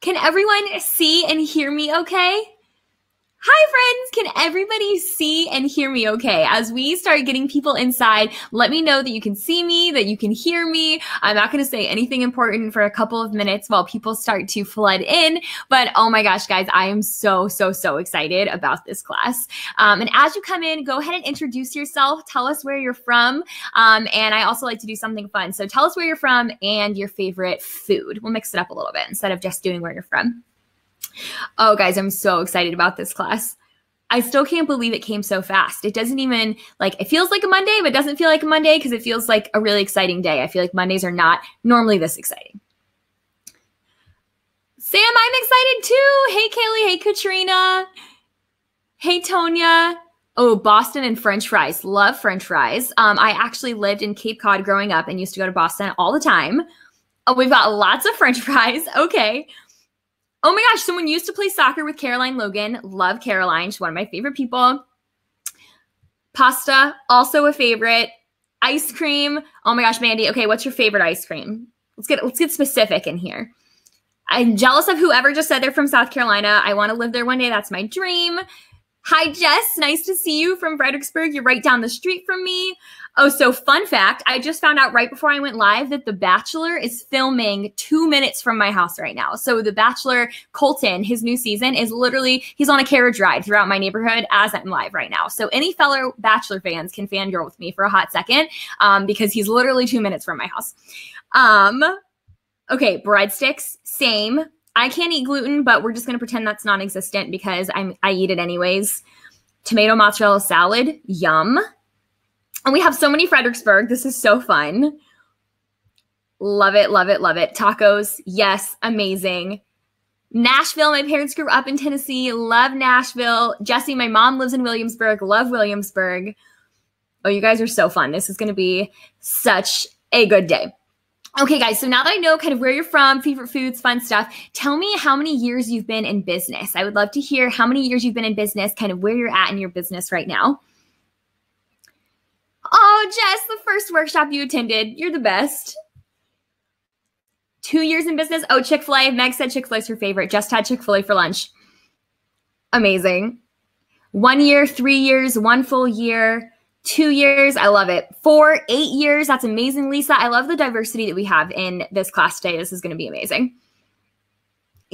Can everyone see and hear me okay? Hi, friends. Can everybody see and hear me okay? As we start getting people inside, let me know that you can see me, that you can hear me. I'm not going to say anything important for a couple of minutes while people start to flood in. But oh my gosh, guys, I am so excited about this class. And as you come in, go ahead and introduce yourself. Tell us where you're from. And I also like to do something fun. So tell us where you're from and your favorite food. We'll mix it up a little bit instead of just doing where you're from. Oh, guys, I'm so excited about this class. I still can't believe it came so fast. It doesn't even, it feels like a Monday, but it doesn't feel like a Monday because it feels like a really exciting day. I feel like Mondays are not normally this exciting. Sam, I'm excited too. Hey, Kaylee. Hey, Katrina. Hey, Tonya. Oh, Boston and French fries. Love French fries. I actually lived in Cape Cod growing up and used to go to Boston all the time. Oh, we've got lots of French fries. Okay. Oh my gosh, someone used to play soccer with Caroline Logan. Love Caroline. She's one of my favorite people. Pasta, also a favorite. Ice cream. Oh my gosh, Mandy. Okay, what's your favorite ice cream? Let's get specific in here. I'm jealous of whoever just said they're from South Carolina. I want to live there one day. That's my dream. Hi, Jess. Nice to see you from Fredericksburg. You're right down the street from me. Oh, so fun fact, I just found out right before I went live that The Bachelor is filming 2 minutes from my house right now. So The Bachelor, Colton, his new season is literally, he's on a carriage ride throughout my neighborhood as I'm live right now. So any fellow Bachelor fans can fangirl with me for a hot second because he's literally 2 minutes from my house. Okay, breadsticks, same. I can't eat gluten, but we're just going to pretend that's non-existent because I eat it anyways. Tomato mozzarella salad, yum. And we have so many Fredericksburg. This is so fun. Love it, love it, love it. Tacos, yes, amazing. Nashville, my parents grew up in Tennessee. Love Nashville. Jesse, my mom lives in Williamsburg. Love Williamsburg. Oh, you guys are so fun. This is going to be such a good day. Okay, guys, so now that I know kind of where you're from, favorite foods, fun stuff, tell me how many years you've been in business. I would love to hear how many years you've been in business, kind of where you're at in your business right now. Oh, Jess, the first workshop you attended. You're the best. 2 years in business. Oh, Chick-fil-A. Meg said Chick-fil-A is her favorite. Just had Chick-fil-A for lunch. Amazing. 1 year, 3 years, 1 full year. 2 years, I love it. 4, 8 years, that's amazing, Lisa. I love the diversity that we have in this class today. This is going to be amazing.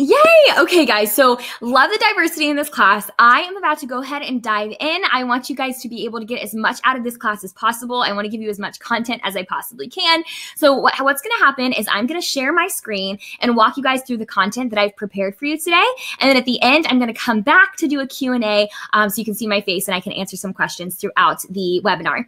Yay! Okay, guys, so love the diversity in this class. I am about to go ahead and dive in. I want you guys to be able to get as much out of this class as possible. I want to give you as much content as I possibly can. So what's going to happen is I'm going to share my screen and walk you guys through the content that I've prepared for you today. And then at the end, I'm going to come back to do a Q&A so you can see my face and I can answer some questions throughout the webinar.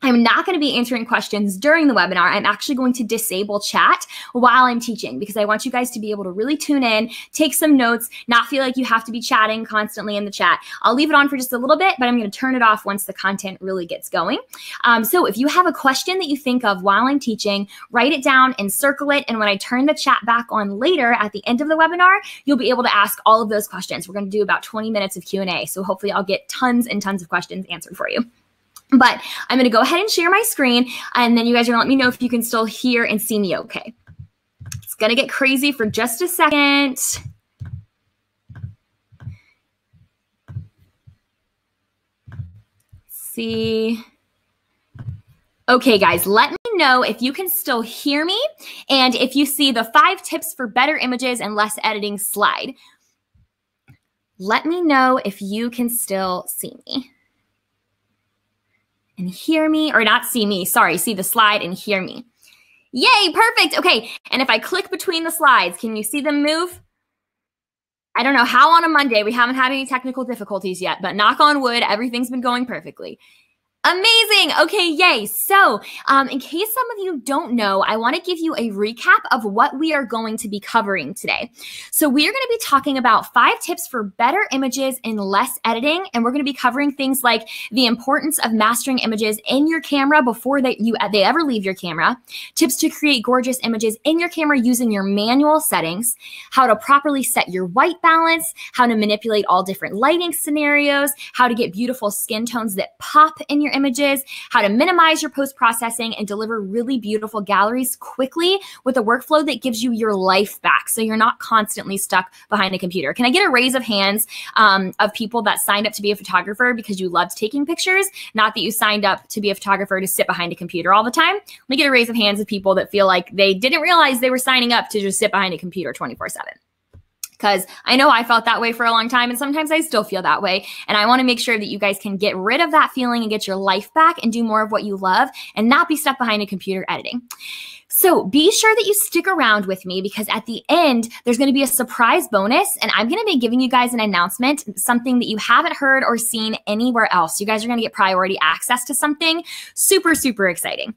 I'm not going to be answering questions during the webinar. I'm actually going to disable chat while I'm teaching because I want you guys to be able to really tune in, take some notes, not feel like you have to be chatting constantly in the chat. I'll leave it on for just a little bit, but I'm going to turn it off once the content really gets going. So if you have a question that you think of while I'm teaching, write it down and circle it. And when I turn the chat back on later at the end of the webinar, you'll be able to ask all of those questions. We're going to do about 20 minutes of Q&A. So hopefully I'll get tons and tons of questions answered for you. But I'm going to go ahead and share my screen, and then you guys are going to let me know if you can still hear and see me okay. It's going to get crazy for just a second. See. Okay, guys, let me know if you can still hear me and if you see the 5 tips for better images and less editing slide. Let me know if you can still see me. And hear me, or not see me, sorry, see the slide and hear me. Yay, perfect. Okay, and if I click between the slides, can you see them move? I don't know how on a Monday, we haven't had any technical difficulties yet, but knock on wood, everything's been going perfectly. Amazing. Okay, yay. So in case some of you don't know, I want to give you a recap of what we are going to be covering today. So we are going to be talking about 5 tips for better images and less editing. And we're going to be covering things like the importance of mastering images in your camera before they ever leave your camera, tips to create gorgeous images in your camera using your manual settings, how to properly set your white balance, how to manipulate all different lighting scenarios, how to get beautiful skin tones that pop in your images, how to minimize your post-processing and deliver really beautiful galleries quickly with a workflow that gives you your life back so you're not constantly stuck behind a computer. Can I get a raise of hands of people that signed up to be a photographer because you loved taking pictures, not that you signed up to be a photographer to sit behind a computer all the time? Let me get a raise of hands of people that feel like they didn't realize they were signing up to just sit behind a computer 24/7. Because I know I felt that way for a long time, and sometimes I still feel that way. And I want to make sure that you guys can get rid of that feeling and get your life back and do more of what you love and not be stuck behind a computer editing. So be sure that you stick around with me, because at the end, there's going to be a surprise bonus, and I'm going to be giving you guys an announcement, something that you haven't heard or seen anywhere else. You guys are going to get priority access to something super, super exciting.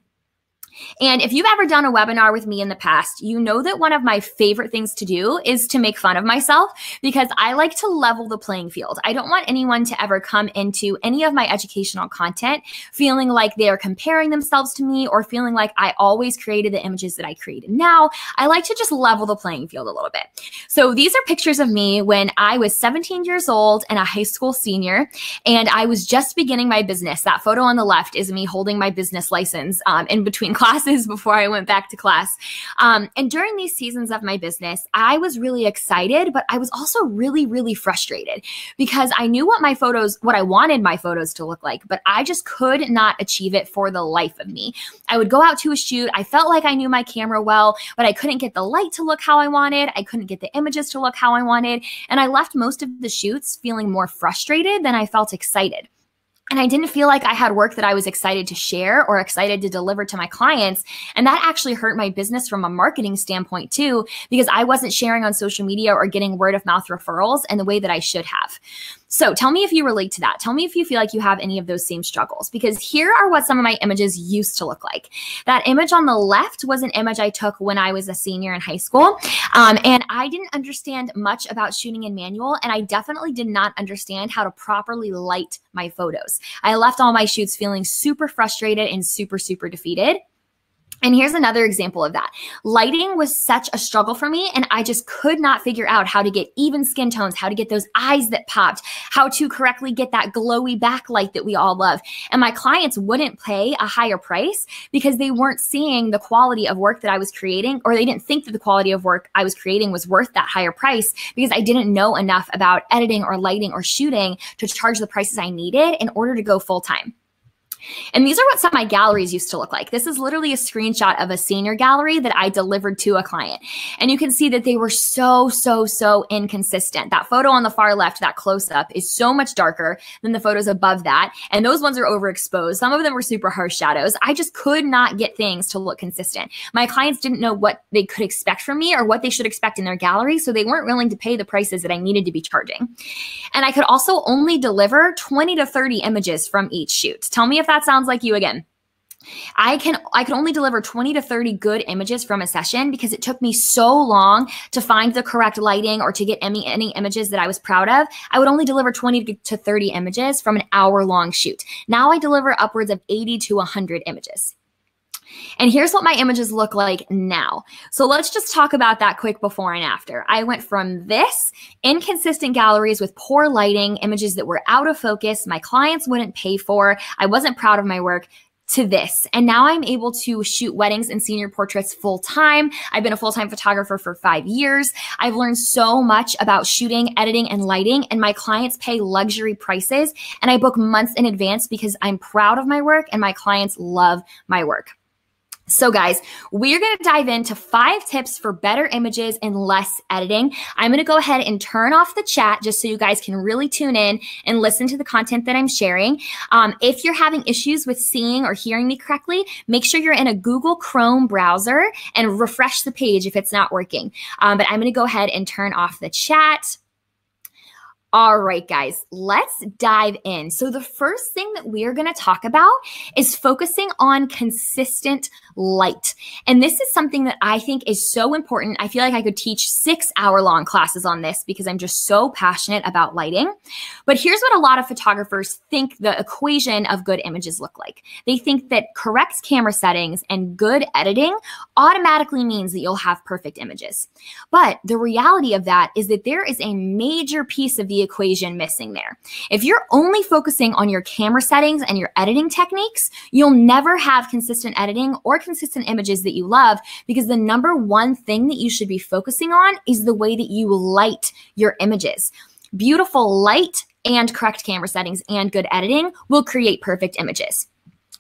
And if you've ever done a webinar with me in the past, you know that one of my favorite things to do is to make fun of myself, because I like to level the playing field. I don't want anyone to ever come into any of my educational content feeling like they are comparing themselves to me or feeling like I always created the images that I created now. I like to just level the playing field a little bit. So these are pictures of me when I was 17 years old and a high school senior, and I was just beginning my business. That photo on the left is me holding my business license in between classes before I went back to class. And during these seasons of my business, I was really excited, but I was also really, really frustrated because I knew what I wanted my photos to look like, but I just could not achieve it for the life of me. I would go out to a shoot. I felt like I knew my camera well, but I couldn't get the light to look how I wanted. I couldn't get the images to look how I wanted. And I left most of the shoots feeling more frustrated than I felt excited. And I didn't feel like I had work that I was excited to share or excited to deliver to my clients. And that actually hurt my business from a marketing standpoint too, because I wasn't sharing on social media or getting word of mouth referrals in the way that I should have. So tell me if you relate to that. Tell me if you feel like you have any of those same struggles, because here are what some of my images used to look like. That image on the left was an image I took when I was a senior in high school. And I didn't understand much about shooting in manual, and I definitely did not understand how to properly light my photos. I left all my shoots feeling super frustrated and super, super defeated. And here's another example of that. Lighting was such a struggle for me, and I just could not figure out how to get even skin tones, how to get those eyes that popped, how to correctly get that glowy backlight that we all love. And my clients wouldn't pay a higher price because they weren't seeing the quality of work that I was creating, or they didn't think that the quality of work I was creating was worth that higher price because I didn't know enough about editing or lighting or shooting to charge the prices I needed in order to go full time. And these are what some of my galleries used to look like. This is literally a screenshot of a senior gallery that I delivered to a client. And you can see that they were so inconsistent. That photo on the far left, that close-up, is so much darker than the photos above that. And those ones are overexposed. Some of them were super harsh shadows. I just could not get things to look consistent. My clients didn't know what they could expect from me or what they should expect in their gallery, so they weren't willing to pay the prices that I needed to be charging. And I could also only deliver 20 to 30 images from each shoot. Tell me if that sounds like you again. I could only deliver 20 to 30 good images from a session because it took me so long to find the correct lighting or to get any images that I was proud of. I would only deliver 20 to 30 images from an hour-long shoot. Now I deliver upwards of 80 to 100 images. And here's what my images look like now. So let's just talk about that quick before and after. I went from this inconsistent galleries with poor lighting, images that were out of focus, my clients wouldn't pay for, I wasn't proud of my work, to this. And now I'm able to shoot weddings and senior portraits full time. I've been a full-time photographer for 5 years. I've learned so much about shooting, editing, and lighting, and my clients pay luxury prices, and I book months in advance because I'm proud of my work and my clients love my work. So guys, we're going to dive into 5 tips for better images and less editing. I'm going to go ahead and turn off the chat just so you guys can really tune in and listen to the content that I'm sharing. If you're having issues with seeing or hearing me correctly, make sure you're in a Google Chrome browser and refresh the page if it's not working. But I'm going to go ahead and turn off the chat. All right, guys, let's dive in. So the first thing that we are going to talk about is focusing on consistent light. And this is something that I think is so important. I feel like I could teach 6-hour-long classes on this because I'm just so passionate about lighting. But here's what a lot of photographers think the equation of good images look like. They think that correct camera settings and good editing automatically means that you'll have perfect images. But the reality of that is that there is a major piece of the equation missing there. If you're only focusing on your camera settings and your editing techniques, you'll never have consistent editing or consistent images that you love, because the number one thing that you should be focusing on is the way that you light your images. Beautiful light and correct camera settings and good editing will create perfect images.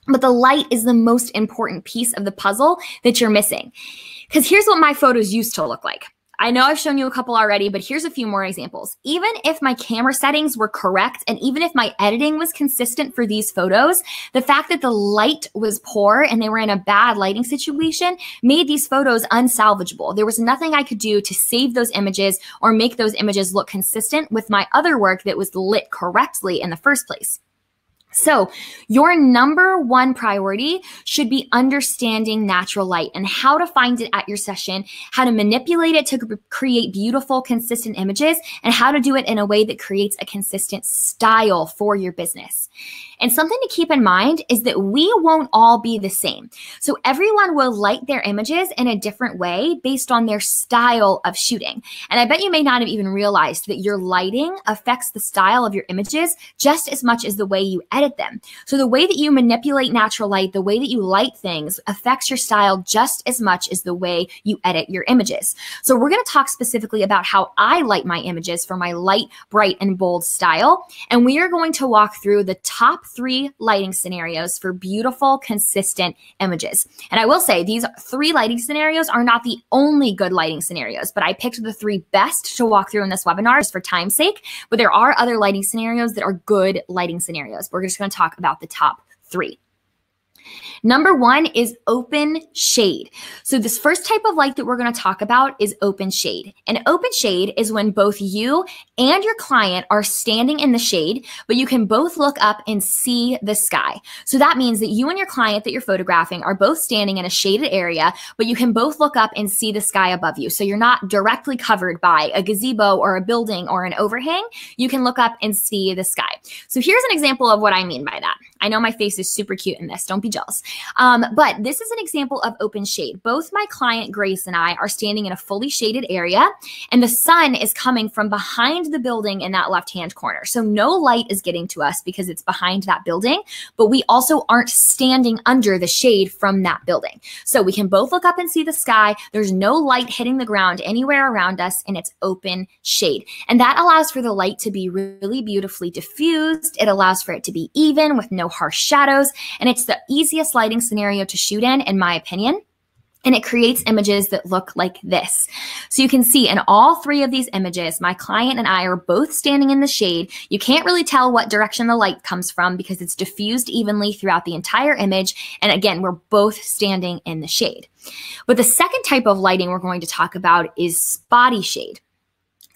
But the light is the most important piece of the puzzle that you're missing. Because here's what my photos used to look like. I know I've shown you a couple already, but here's a few more examples. Even if my camera settings were correct, and even if my editing was consistent for these photos, the fact that the light was poor and they were in a bad lighting situation made these photos unsalvageable. There was nothing I could do to save those images or make those images look consistent with my other work that was lit correctly in the first place. So your number one priority should be understanding natural light and how to find it at your session, how to manipulate it to create beautiful, consistent images, and how to do it in a way that creates a consistent style for your business. And something to keep in mind is that we won't all be the same. So everyone will light their images in a different way based on their style of shooting. And I bet you may not have even realized that your lighting affects the style of your images just as much as the way you edit them. So the way that you manipulate natural light, the way that you light things affects your style just as much as the way you edit your images. So we're going to talk specifically about how I light my images for my light, bright, and bold style. And we are going to walk through the top 3 lighting scenarios for beautiful, consistent images. And I will say these 3 lighting scenarios are not the only good lighting scenarios, but I picked the 3 best to walk through in this webinar just for time's sake. But there are other lighting scenarios that are good lighting scenarios. We're just going to talk about the top 3. Number 1 is open shade. So this first type of light that we're going to talk about is open shade. And open shade is when both you and your client are standing in the shade, but you can both look up and see the sky. So that means that you and your client that you're photographing are both standing in a shaded area, but you can both look up and see the sky above you. So you're not directly covered by a gazebo or a building or an overhang. You can look up and see the sky. So here's an example of what I mean by that. I know my face is super cute in this. Don't be jealous. But this is an example of open shade. Both my client Grace and I are standing in a fully shaded area, and the sun is coming from behind the building in that left-hand corner. So no light is getting to us because it's behind that building, but we also aren't standing under the shade from that building. So we can both look up and see the sky. There's no light hitting the ground anywhere around us, and it's open shade. And that allows for the light to be really beautifully diffused. It allows for it to be even with no harsh shadows, and it's the easiest lighting scenario to shoot in my opinion. And it creates images that look like this. So you can see in all 3 of these images, my client and I are both standing in the shade. You can't really tell what direction the light comes from because it's diffused evenly throughout the entire image. And again, we're both standing in the shade. But the second type of lighting we're going to talk about is spotty shade.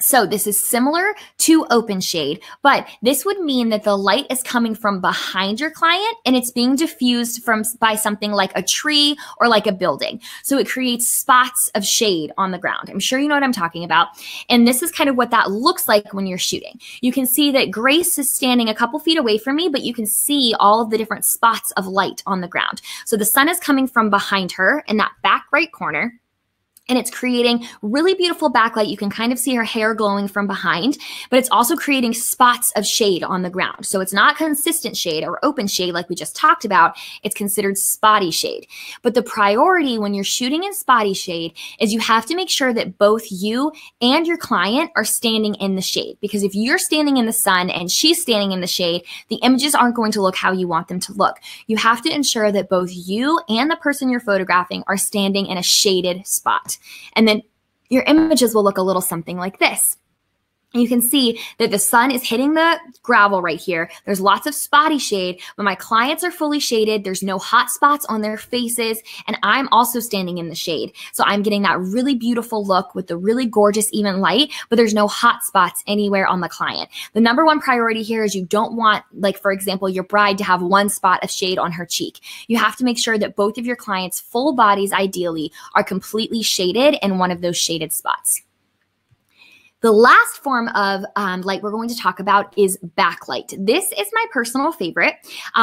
So this is similar to open shade, but this would mean that the light is coming from behind your client and it's being diffused by something like a tree or like a building. So it creates spots of shade on the ground. I'm sure you know what I'm talking about. And this is kind of what that looks like when you're shooting. You can see that Grace is standing a couple feet away from me, but you can see all of the different spots of light on the ground. So the sun is coming from behind her in that back right corner. And it's creating really beautiful backlight. You can kind of see her hair glowing from behind, but it's also creating spots of shade on the ground. So it's not consistent shade or open shade like we just talked about. It's considered spotty shade. But the priority when you're shooting in spotty shade is you have to make sure that both you and your client are standing in the shade. Because if you're standing in the sun and she's standing in the shade, the images aren't going to look how you want them to look. You have to ensure that both you and the person you're photographing are standing in a shaded spot. And then your images will look a little something like this. You can see that the sun is hitting the gravel right here. There's lots of spotty shade, but my clients are fully shaded. There's no hot spots on their faces, and I'm also standing in the shade. So I'm getting that really beautiful look with the really gorgeous even light, but there's no hot spots anywhere on the client. The number one priority here is you don't want, like for example, your bride to have one spot of shade on her cheek. You have to make sure that both of your clients' full bodies ideally are completely shaded in one of those shaded spots. The last form of light we're going to talk about is backlight. This is my personal favorite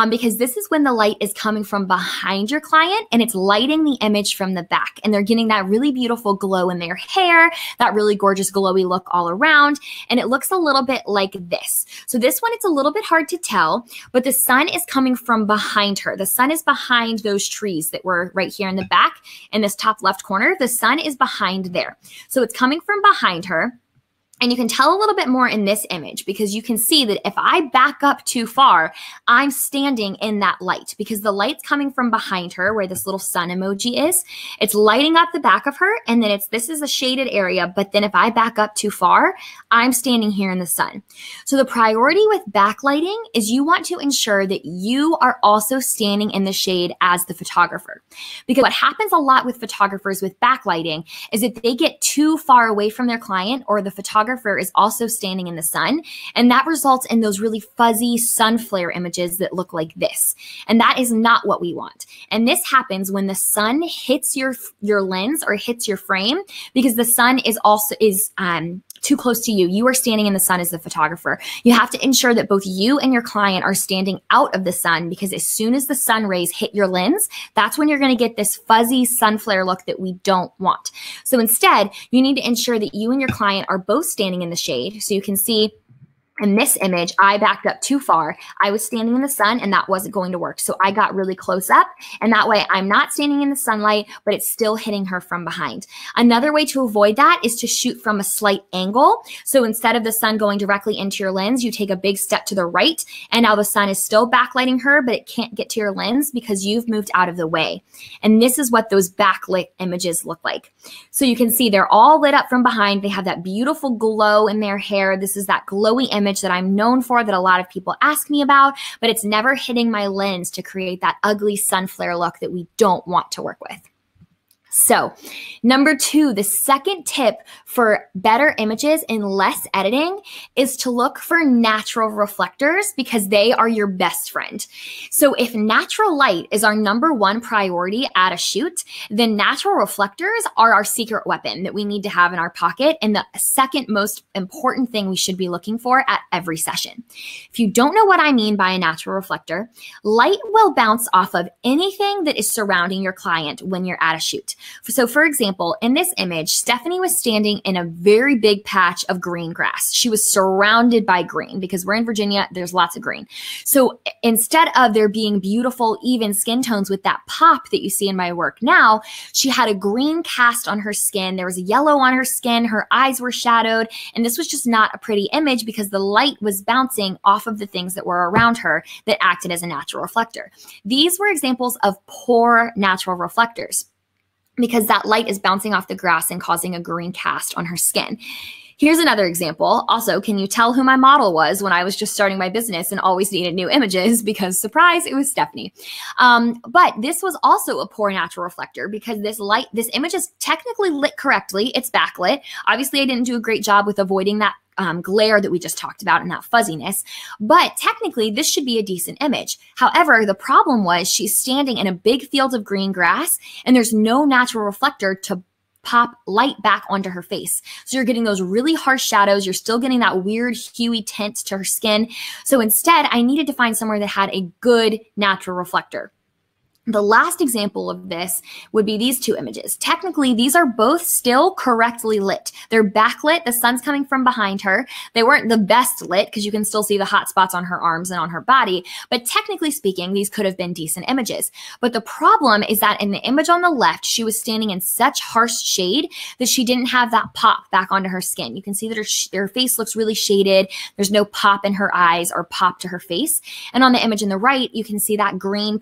because this is when the light is coming from behind your client and it's lighting the image from the back. And they're getting that really beautiful glow in their hair, that really gorgeous glowy look all around. And it looks a little bit like this. So this one, it's a little bit hard to tell, but the sun is coming from behind her. The sun is behind those trees that were right here in the back in this top left corner. The sun is behind there. So it's coming from behind her. And you can tell a little bit more in this image because you can see that if I back up too far, I'm standing in that light because the light's coming from behind her where this little sun emoji is. It's lighting up the back of her and then this is a shaded area. But then if I back up too far, I'm standing here in the sun. So the priority with backlighting is you want to ensure that you are also standing in the shade as the photographer. Because what happens a lot with photographers with backlighting is if they get too far away from their client or the photographer is also standing in the sun, and that results in those really fuzzy sun flare images that look like this. And that is not what we want. And this happens when the sun hits your lens or hits your frame because the sun is too close to you. You are standing in the sun as the photographer. You have to ensure that both you and your client are standing out of the sun because as soon as the sun rays hit your lens, that's when you're going to get this fuzzy sun flare look that we don't want. So instead, you need to ensure that you and your client are both standing in the shade. So you can see in this image, I backed up too far. I was standing in the sun and that wasn't going to work. So I got really close up and that way I'm not standing in the sunlight, but it's still hitting her from behind. Another way to avoid that is to shoot from a slight angle. So instead of the sun going directly into your lens, you take a big step to the right and now the sun is still backlighting her, but it can't get to your lens because you've moved out of the way. And this is what those backlit images look like. So you can see they're all lit up from behind. They have that beautiful glow in their hair. This is that glowy image that I'm known for that a lot of people ask me about, but it's never hitting my lens to create that ugly sun flare look that we don't want to work with. So number 2, the second tip for better images and less editing is to look for natural reflectors because they are your best friend. So if natural light is our number 1 priority at a shoot, then natural reflectors are our secret weapon that we need to have in our pocket and the second most important thing we should be looking for at every session. If you don't know what I mean by a natural reflector, light will bounce off of anything that is surrounding your client when you're at a shoot. So for example, in this image, Stephanie was standing in a very big patch of green grass. She was surrounded by green because we're in Virginia, there's lots of green. So instead of there being beautiful, even skin tones with that pop that you see in my work now, she had a green cast on her skin. There was a yellow on her skin. Her eyes were shadowed. And this was just not a pretty image because the light was bouncing off of the things that were around her that acted as a natural reflector. These were examples of poor natural reflectors, because that light is bouncing off the grass and causing a green cast on her skin. Here's another example. Also, can you tell who my model was when I was just starting my business and always needed new images? Because surprise, it was Stephanie. But this was also a poor natural reflector because this image is technically lit correctly. It's backlit. Obviously, I didn't do a great job with avoiding that glare that we just talked about and that fuzziness. But technically, this should be a decent image. However, the problem was she's standing in a big field of green grass and there's no natural reflector to pop light back onto her face. So you're getting those really harsh shadows. You're still getting that weird huey tint to her skin. So instead, I needed to find somewhere that had a good natural reflector. The last example of this would be these 2 images. Technically, these are both still correctly lit. They're backlit. The sun's coming from behind her. They weren't the best lit because you can still see the hot spots on her arms and on her body. But technically speaking, these could have been decent images. But the problem is that in the image on the left, she was standing in such harsh shade that she didn't have that pop back onto her skin. You can see that her face looks really shaded. There's no pop in her eyes or pop to her face. And on the image on the right, you can see that green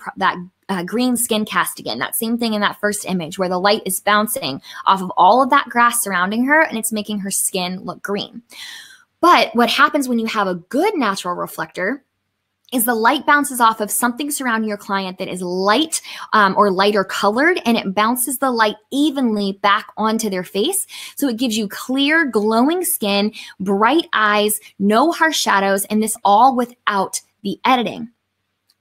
skin cast again, that same thing in that first image where the light is bouncing off of all of that grass surrounding her and it's making her skin look green. But what happens when you have a good natural reflector is the light bounces off of something surrounding your client that is light or lighter colored, and it bounces the light evenly back onto their face. So it gives you clear, glowing skin, bright eyes, no harsh shadows, and this all without the editing.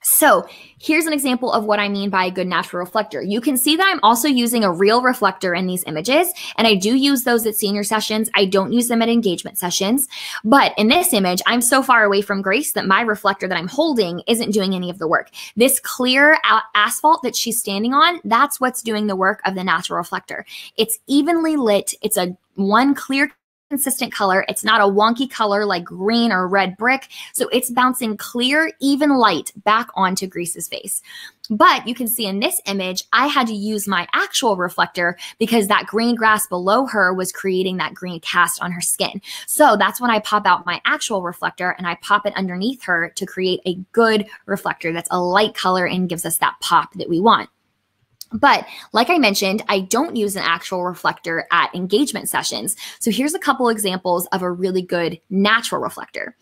So here's an example of what I mean by a good natural reflector. You can see that I'm also using a real reflector in these images, and I do use those at senior sessions. I don't use them at engagement sessions. But in this image, I'm so far away from Grace that my reflector that I'm holding isn't doing any of the work. This clear asphalt that she's standing on, that's what's doing the work of the natural reflector. It's evenly lit. It's a one clear consistent color. It's not a wonky color like green or red brick. So it's bouncing clear, even light back onto Grace's face. But you can see in this image, I had to use my actual reflector because that green grass below her was creating that green cast on her skin. So that's when I pop out my actual reflector and I pop it underneath her to create a good reflector that's a light color and gives us that pop that we want. But like I mentioned, I don't use an actual reflector at engagement sessions. So here's a couple examples of a really good natural reflector.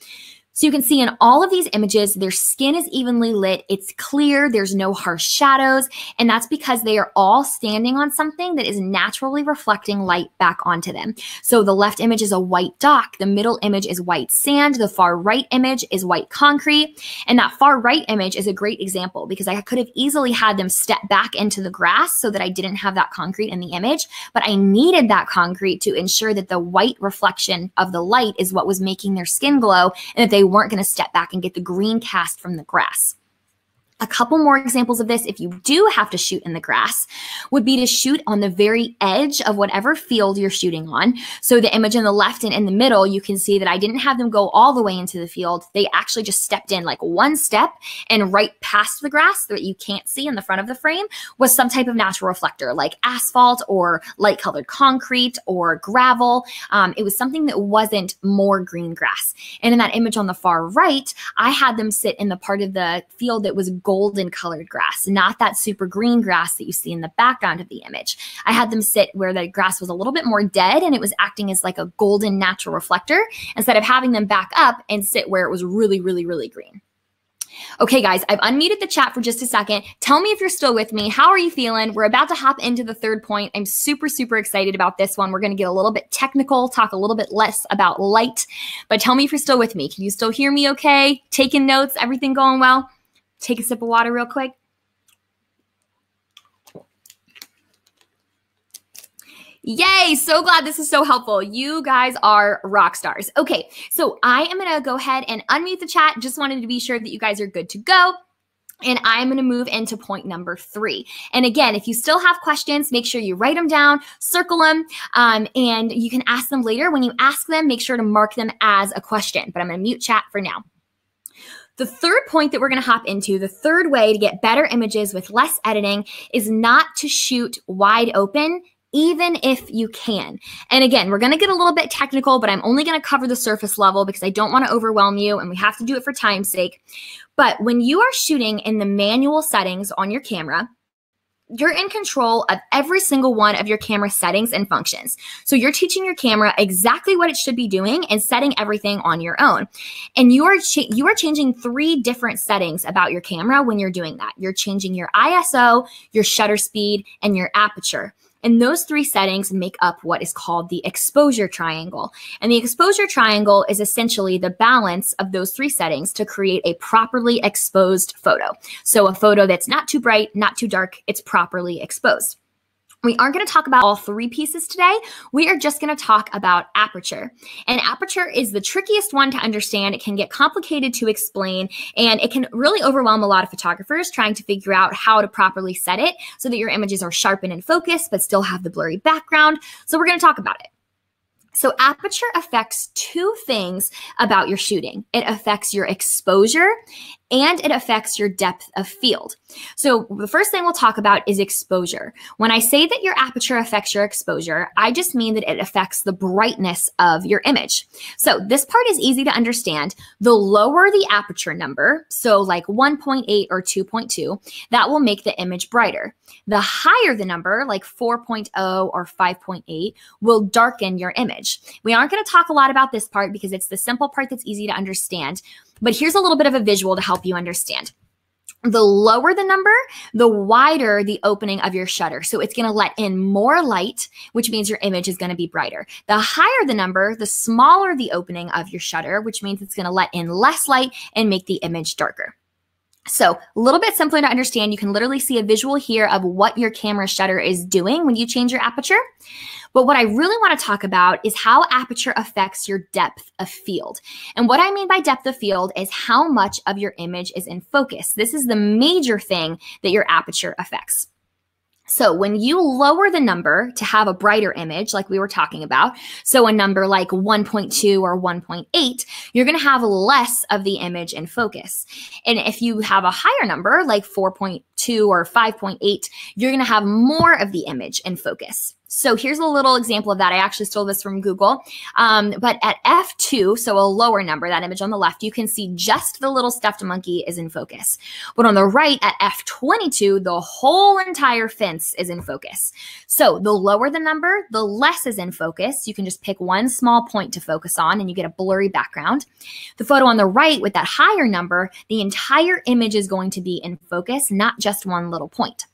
So you can see in all of these images, their skin is evenly lit. It's clear. There's no harsh shadows. And that's because they are all standing on something that is naturally reflecting light back onto them. So the left image is a white dock. The middle image is white sand. The far right image is white concrete. And that far right image is a great example because I could have easily had them step back into the grass so that I didn't have that concrete in the image, but I needed that concrete to ensure that the white reflection of the light is what was making their skin glow and that they weren't going to step back and get the green cast from the grass. A couple more examples of this, if you do have to shoot in the grass, would be to shoot on the very edge of whatever field you're shooting on. So the image on the left and in the middle, you can see that I didn't have them go all the way into the field. They actually just stepped in like one step, and right past the grass that you can't see in the front of the frame was some type of natural reflector like asphalt or light colored concrete or gravel. It was something that wasn't more green grass. And in that image on the far right, I had them sit in the part of the field that was golden colored grass, not that super green grass that you see in the background of the image. I had them sit where the grass was a little bit more dead and it was acting as like a golden natural reflector instead of having them back up and sit where it was really, really, really green. Okay, guys, I've unmuted the chat for just a second. Tell me if you're still with me. How are you feeling? We're about to hop into the third point. I'm super, super excited about this one. We're going to get a little bit technical, talk a little bit less about light, but tell me if you're still with me. Can you still hear me okay? Taking notes? Everything going well? Take a sip of water real quick. Yay, so glad this is so helpful. You guys are rock stars. Okay, so I am gonna go ahead and unmute the chat. Just wanted to be sure that you guys are good to go. And I'm going to move into point number 3. And again, if you still have questions, make sure you write them down, circle them, and you can ask them later. When you ask them, make sure to mark them as a question. But I'm going to mute chat for now. The third point that we're going to hop into, the third way to get better images with less editing, is not to shoot wide open, even if you can. And again, we're going to get a little bit technical, but I'm only going to cover the surface level because I don't want to overwhelm you and we have to do it for time's sake. But when you are shooting in the manual settings on your camera, you're in control of every single one of your camera settings and functions. So you're teaching your camera exactly what it should be doing and setting everything on your own. And you are changing 3 different settings about your camera when you're doing that. You're changing your ISO, your shutter speed, and your aperture. And those 3 settings make up what is called the exposure triangle. And the exposure triangle is essentially the balance of those 3 settings to create a properly exposed photo. So a photo that's not too bright, not too dark, it's properly exposed. We aren't going to talk about all 3 pieces today. We are just going to talk about aperture. And aperture is the trickiest one to understand. It can get complicated to explain, and it can really overwhelm a lot of photographers trying to figure out how to properly set it so that your images are sharp and in focus, but still have the blurry background. So we're going to talk about it. So aperture affects 2 things about your shooting. It affects your exposure and it affects your depth of field. So the first thing we'll talk about is exposure. When I say that your aperture affects your exposure, I just mean that it affects the brightness of your image. So this part is easy to understand. The lower the aperture number, so like 1.8 or 2.2, that will make the image brighter. The higher the number, like 4.0 or 5.8, will darken your image. We aren't going to talk a lot about this part because it's the simple part that's easy to understand. But here's a little bit of a visual to help you understand. The lower the number, the wider the opening of your shutter. So it's going to let in more light, which means your image is going to be brighter. The higher the number, the smaller the opening of your shutter, which means it's going to let in less light and make the image darker. So a little bit simpler to understand. You can literally see a visual here of what your camera shutter is doing when you change your aperture. But what I really want to talk about is how aperture affects your depth of field. And what I mean by depth of field is how much of your image is in focus. This is the major thing that your aperture affects. So when you lower the number to have a brighter image, like we were talking about, so a number like 1.2 or 1.8, you're going to have less of the image in focus. And if you have a higher number, like 4.2 or 5.8, you're going to have more of the image in focus. So here's a little example of that. I actually stole this from Google. But at f2, so a lower number, that image on the left, you can see just the little stuffed monkey is in focus. But on the right at f22, the whole entire fence is in focus. So the lower the number, the less is in focus. You can just pick one small point to focus on and you get a blurry background. The photo on the right with that higher number, the entire image is going to be in focus, not just one little point.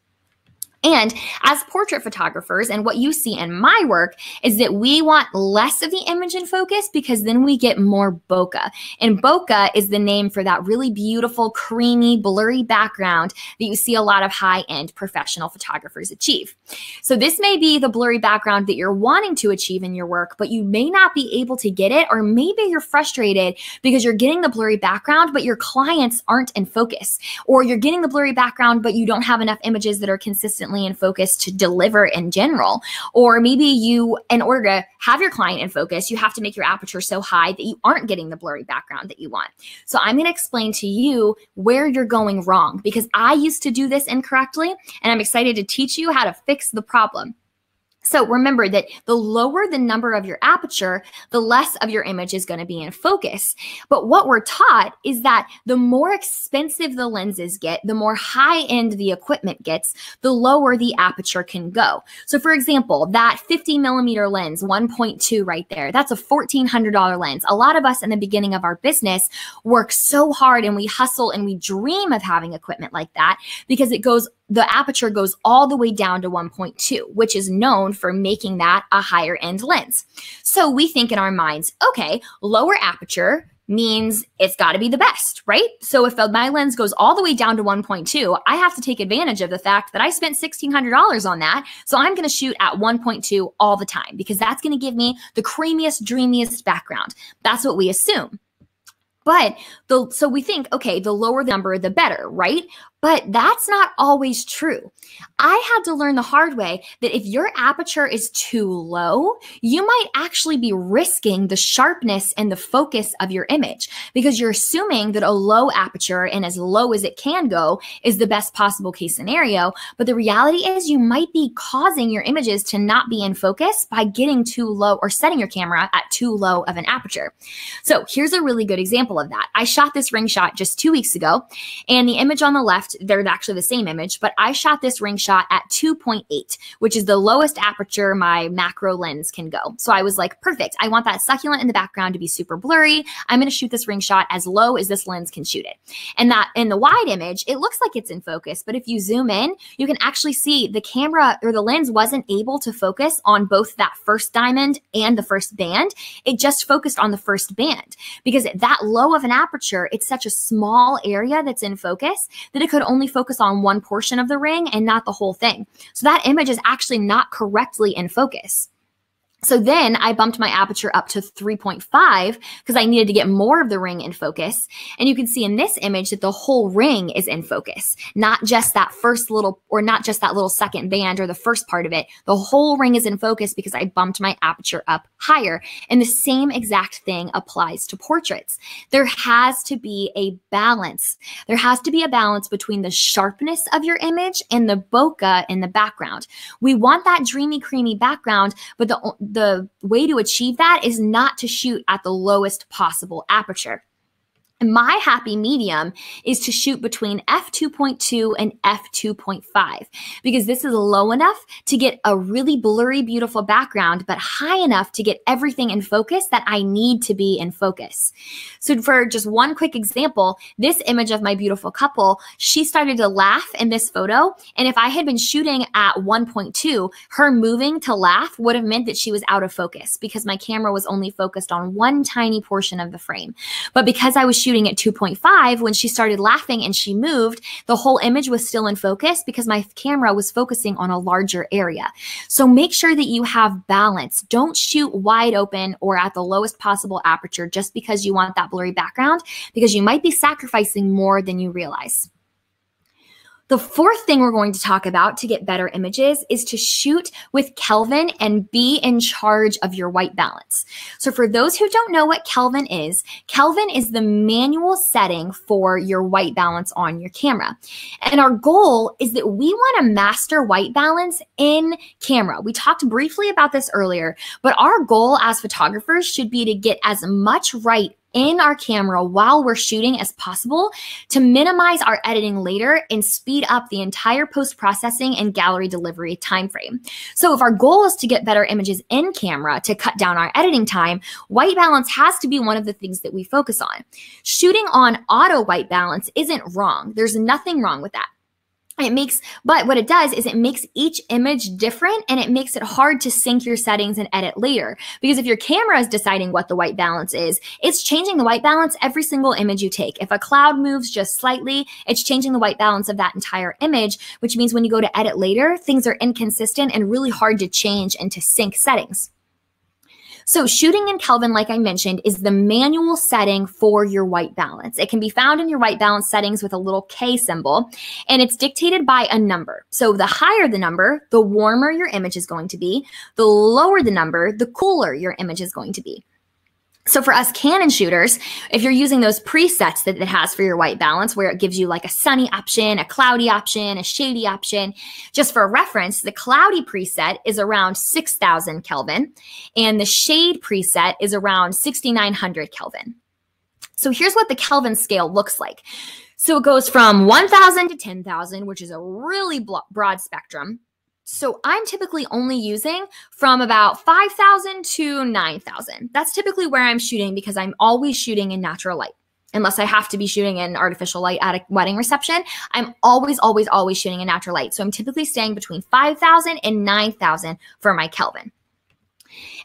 And as portrait photographers, and what you see in my work is that we want less of the image in focus because then we get more bokeh. And bokeh is the name for that really beautiful, creamy, blurry background that you see a lot of high-end professional photographers achieve. So this may be the blurry background that you're wanting to achieve in your work, but you may not be able to get it, or maybe you're frustrated because you're getting the blurry background, but your clients aren't in focus. Or you're getting the blurry background, but you don't have enough images that are consistently in focus to deliver in general. Or maybe you, in order to have your client in focus, you have to make your aperture so high that you aren't getting the blurry background that you want. So I'm going to explain to you where you're going wrong, because I used to do this incorrectly, and I'm excited to teach you how to fix the problem. So remember that the lower the number of your aperture, the less of your image is going to be in focus. But what we're taught is that the more expensive the lenses get, the more high-end the equipment gets, the lower the aperture can go. So for example, that 50mm lens, 1.2 right there, that's a $1,400 lens. A lot of us in the beginning of our business work so hard and we hustle and we dream of having equipment like that because the aperture goes all the way down to 1.2, which is known for making that a higher end lens. So we think in our minds, okay, lower aperture means it's got to be the best, right? So if my lens goes all the way down to 1.2, I have to take advantage of the fact that I spent $1,600 on that. So I'm going to shoot at 1.2 all the time because that's going to give me the creamiest, dreamiest background. That's what we assume. But so we think, okay, the lower the number, the better, right? But that's not always true. I had to learn the hard way that if your aperture is too low, you might actually be risking the sharpness and the focus of your image because you're assuming that a low aperture and as low as it can go is the best possible case scenario. But the reality is you might be causing your images to not be in focus by getting too low or setting your camera at too low of an aperture. So here's a really good example of that. I shot this ring shot just 2 weeks ago, and the image on the left, they're actually the same image, but I shot this ring shot at 2.8, which is the lowest aperture my macro lens can go. So I was like, perfect. I want that succulent in the background to be super blurry. I'm going to shoot this ring shot as low as this lens can shoot it. And that in the wide image, it looks like it's in focus, but if you zoom in, you can actually see the camera or the lens wasn't able to focus on both that first diamond and the first band. It just focused on the first band because at that low of an aperture, it's such a small area that's in focus that it could only focus on one portion of the ring and not the whole thing. So that image is actually not correctly in focus. So then I bumped my aperture up to 3.5 because I needed to get more of the ring in focus. And you can see in this image that the whole ring is in focus, not just that first little, or not just that little second band or the first part of it. The whole ring is in focus because I bumped my aperture up higher. And the same exact thing applies to portraits. There has to be a balance. There has to be a balance between the sharpness of your image and the bokeh in the background. We want that dreamy, creamy background, but the way to achieve that is not to shoot at the lowest possible aperture. My happy medium is to shoot between f2.2 and f2.5 because this is low enough to get a really blurry, beautiful background, but high enough to get everything in focus that I need to be in focus. So for just one quick example, this image of my beautiful couple, she started to laugh in this photo. And if I had been shooting at 1.2, her moving to laugh would have meant that she was out of focus because my camera was only focused on one tiny portion of the frame. But because I was shooting shooting at 2.5, when she started laughing and she moved, the whole image was still in focus because my camera was focusing on a larger area. So make sure that you have balance. Don't shoot wide open or at the lowest possible aperture just because you want that blurry background, because you might be sacrificing more than you realize. The fourth thing we're going to talk about to get better images is to shoot with Kelvin and be in charge of your white balance. So for those who don't know what Kelvin is the manual setting for your white balance on your camera. And our goal is that we want to master white balance in camera. We talked briefly about this earlier, but our goal as photographers should be to get as much right in our camera while we're shooting as possible to minimize our editing later and speed up the entire post-processing and gallery delivery timeframe. So if our goal is to get better images in camera to cut down our editing time, white balance has to be one of the things that we focus on. Shooting on auto white balance isn't wrong. There's nothing wrong with that. But what it does is it makes each image different, and it makes it hard to sync your settings and edit later. Because if your camera is deciding what the white balance is, it's changing the white balance every single image you take. If a cloud moves just slightly, it's changing the white balance of that entire image, which means when you go to edit later, things are inconsistent and really hard to change and to sync settings. So shooting in Kelvin, like I mentioned, is the manual setting for your white balance. It can be found in your white balance settings with a little K symbol, and it's dictated by a number. So the higher the number, the warmer your image is going to be. The lower the number, the cooler your image is going to be. So for us Canon shooters, if you're using those presets that it has for your white balance, where it gives you like a sunny option, a cloudy option, a shady option, just for reference, the cloudy preset is around 6,000 Kelvin, and the shade preset is around 6,900 Kelvin. So here's what the Kelvin scale looks like. So it goes from 1,000 to 10,000, which is a really broad spectrum. So I'm typically only using from about 5,000 to 9,000. That's typically where I'm shooting because I'm always shooting in natural light. Unless I have to be shooting in artificial light at a wedding reception, I'm always shooting in natural light. So I'm typically staying between 5,000 and 9,000 for my Kelvin.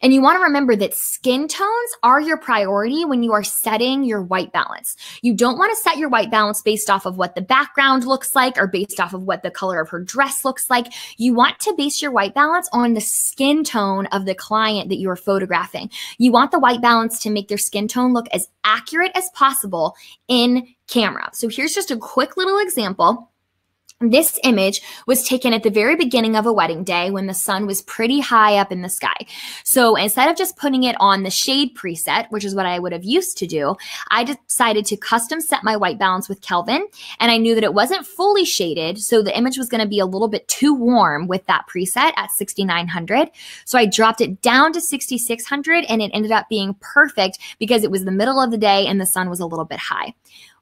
And you want to remember that skin tones are your priority when you are setting your white balance. You don't want to set your white balance based off of what the background looks like or based off of what the color of her dress looks like. You want to base your white balance on the skin tone of the client that you are photographing. You want the white balance to make their skin tone look as accurate as possible in camera. So here's just a quick little example. This image was taken at the very beginning of a wedding day when the sun was pretty high up in the sky. So instead of just putting it on the shade preset, which is what I would have used to do, I decided to custom set my white balance with Kelvin, and I knew that it wasn't fully shaded, so the image was going to be a little bit too warm with that preset at 6,900. So I dropped it down to 6,600, and it ended up being perfect because it was the middle of the day and the sun was a little bit high.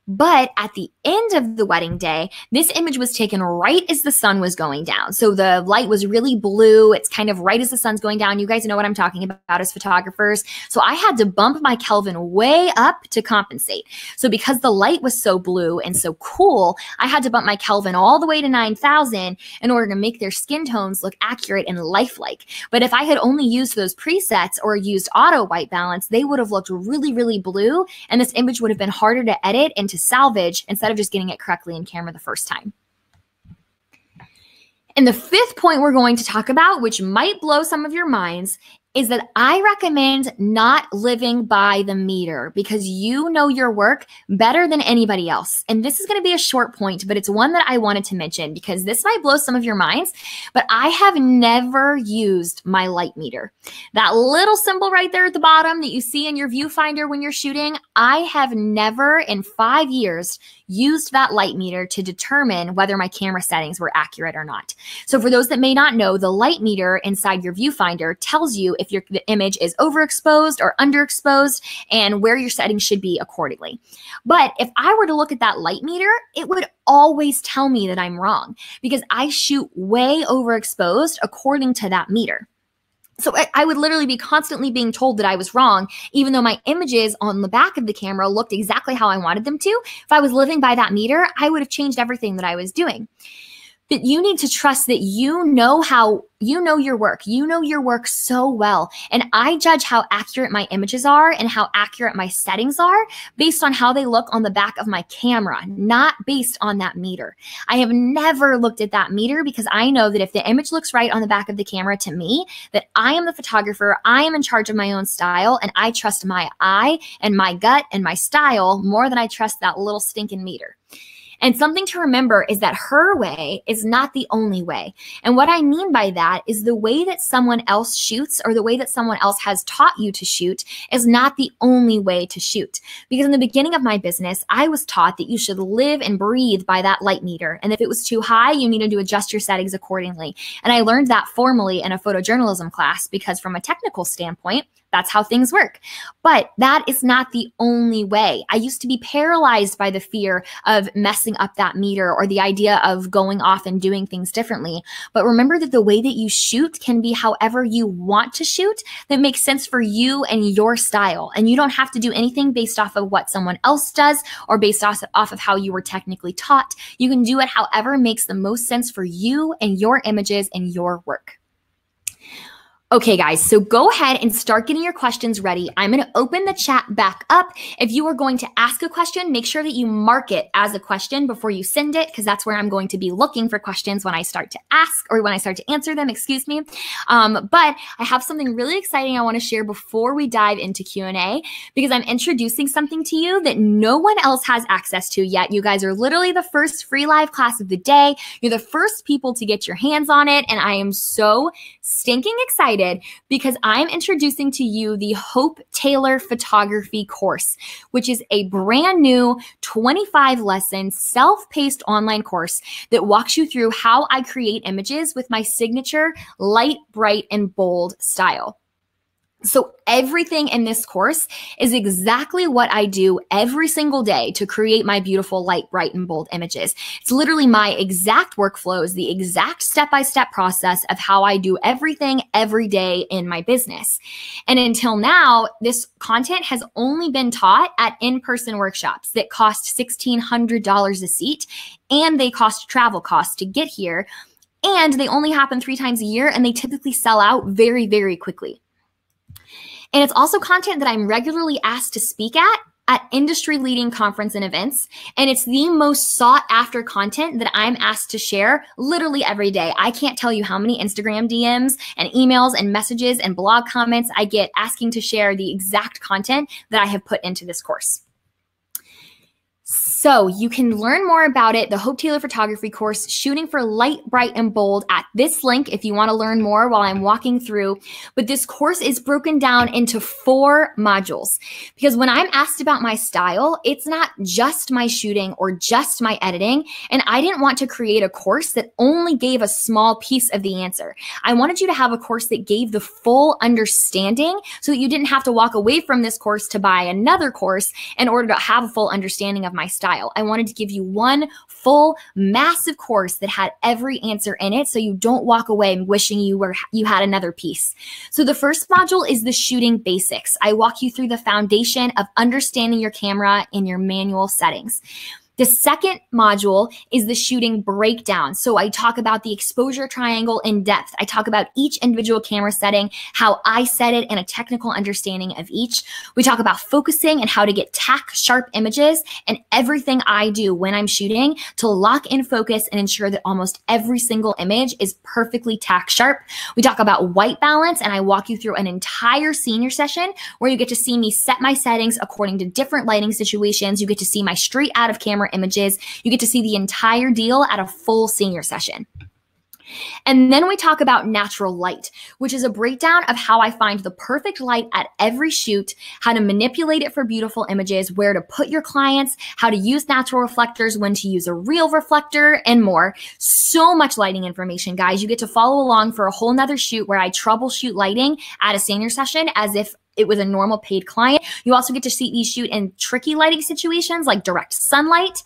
But at the end of the wedding day, this image was taken right as the sun was going down. So the light was really blue. It's kind of right as the sun's going down. You guys know what I'm talking about as photographers. So I had to bump my Kelvin way up to compensate. So because the light was so blue and so cool, I had to bump my Kelvin all the way to 9,000 in order to make their skin tones look accurate and lifelike. But if I had only used those presets or used auto white balance, they would have looked really, really blue, and this image would have been harder to edit and to salvage instead of just getting it correctly in camera the first time. And the fifth point we're going to talk about, which might blow some of your minds, is that I recommend not living by the meter because you know your work better than anybody else. And this is going to be a short point, but it's one that I wanted to mention because this might blow some of your minds, but I have never used my light meter. That little symbol right there at the bottom that you see in your viewfinder when you're shooting, I have never in 5 years used that light meter to determine whether my camera settings were accurate or not. So for those that may not know, the light meter inside your viewfinder tells you if the image is overexposed or underexposed and where your settings should be accordingly. But if I were to look at that light meter, it would always tell me that I'm wrong because I shoot way overexposed according to that meter. So I would literally be constantly being told that I was wrong, even though my images on the back of the camera looked exactly how I wanted them to. If I was living by that meter, I would have changed everything that I was doing. But you need to trust that you know your work. You know your work so well. And I judge how accurate my images are and how accurate my settings are based on how they look on the back of my camera, not based on that meter. I have never looked at that meter because I know that if the image looks right on the back of the camera to me, that I am the photographer, I am in charge of my own style, and I trust my eye and my gut and my style more than I trust that little stinking meter. And something to remember is that her way is not the only way. And what I mean by that is the way that someone else shoots or the way that someone else has taught you to shoot is not the only way to shoot. Because in the beginning of my business, I was taught that you should live and breathe by that light meter. And if it was too high, you needed to adjust your settings accordingly. And I learned that formally in a photojournalism class because from a technical standpoint, that's how things work. But that is not the only way. I used to be paralyzed by the fear of messing up that meter or the idea of going off and doing things differently. But remember that the way that you shoot can be however you want to shoot that makes sense for you and your style. And you don't have to do anything based off of what someone else does or based off of how you were technically taught. You can do it however makes the most sense for you and your images and your work. Okay, guys, so go ahead and start getting your questions ready. I'm going to open the chat back up. If you are going to ask a question, make sure that you mark it as a question before you send it, because that's where I'm going to be looking for questions when I start to ask or when I start to answer them, excuse me. But I have something really exciting I want to share before we dive into Q&A, because I'm introducing something to you that no one else has access to yet. You guys are literally the first free live class of the day. You're the first people to get your hands on it, and I am so stinking excited because I'm introducing to you the Hope Taylor Photography course, which is a brand new 25-lesson self-paced online course that walks you through how I create images with my signature light, bright, and bold style. So everything in this course is exactly what I do every single day to create my beautiful light, bright, and bold images. It's literally my exact workflows, the exact step-by-step process of how I do everything every day in my business. And until now, this content has only been taught at in-person workshops that cost $1,600 a seat, and they cost travel costs to get here. And they only happen 3 times a year, and they typically sell out very, very quickly. And it's also content that I'm regularly asked to speak at industry-leading conference and events. And it's the most sought-after content that I'm asked to share literally every day. I can't tell you how many Instagram DMs and emails and messages and blog comments I get asking to share the exact content that I have put into this course. So you can learn more about it, the Hope Taylor Photography course, Shooting for Light, Bright, and Bold, at this link if you want to learn more while I'm walking through. But this course is broken down into 4 modules because when I'm asked about my style, it's not just my shooting or just my editing. And I didn't want to create a course that only gave a small piece of the answer. I wanted you to have a course that gave the full understanding so that you didn't have to walk away from this course to buy another course in order to have a full understanding of my style. I wanted to give you one full, massive course that had every answer in it so you don't walk away wishing you had another piece. So the first module is the shooting basics. I walk you through the foundation of understanding your camera and your manual settings. The second module is the shooting breakdown. So I talk about the exposure triangle in depth. I talk about each individual camera setting, how I set it, and a technical understanding of each. We talk about focusing and how to get tack sharp images and everything I do when I'm shooting to lock in focus and ensure that almost every single image is perfectly tack sharp. We talk about white balance, and I walk you through an entire senior session where you get to see me set my settings according to different lighting situations. You get to see my straight out of camera images. You get to see the entire deal at a full senior session. And then we talk about natural light, which is a breakdown of how I find the perfect light at every shoot, how to manipulate it for beautiful images, where to put your clients, how to use natural reflectors, when to use a real reflector, and more. So much lighting information, guys. You get to follow along for a whole nother shoot where I troubleshoot lighting at a senior session as if it was a normal paid client. You also get to see me shoot in tricky lighting situations like direct sunlight.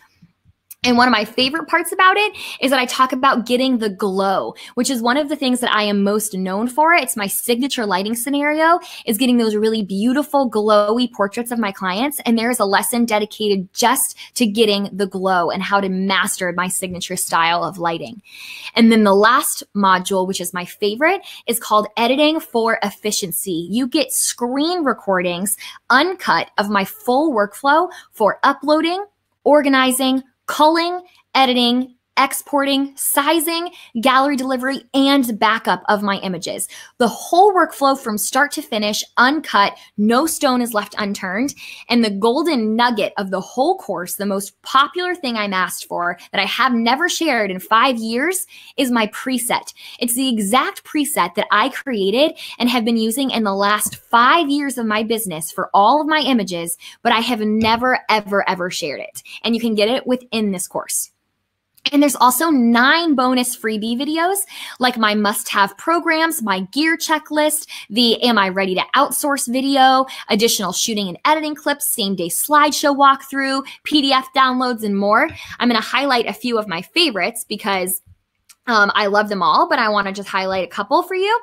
And one of my favorite parts about it is that I talk about getting the glow, which is one of the things that I am most known for. It's my signature lighting scenario, is getting those really beautiful glowy portraits of my clients. And there is a lesson dedicated just to getting the glow and how to master my signature style of lighting. And then the last module, which is my favorite, is called Editing for Efficiency. You get screen recordings, uncut, of my full workflow for uploading, organizing, culling, editing, exporting, sizing, gallery delivery, and backup of my images. The whole workflow from start to finish, uncut, no stone is left unturned. And the golden nugget of the whole course, the most popular thing I'm asked for that I have never shared in 5 years, is my preset. It's the exact preset that I created and have been using in the last 5 years of my business for all of my images, but I have never, ever, ever shared it. And you can get it within this course. And there's also 9 bonus freebie videos, like my must-have programs, my gear checklist, the Am I Ready to Outsource video, additional shooting and editing clips, same-day slideshow walkthrough, PDF downloads, and more. I'm going to highlight a few of my favorites because I love them all, but I want to just highlight a couple for you.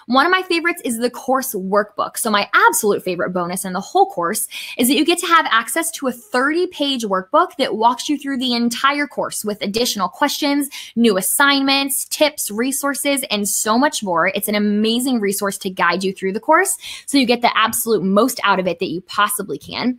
One of my favorites is the course workbook. So my absolute favorite bonus in the whole course is that you get to have access to a 30-page workbook that walks you through the entire course with additional questions, new assignments, tips, resources, and so much more. It's an amazing resource to guide you through the course, so you get the absolute most out of it that you possibly can.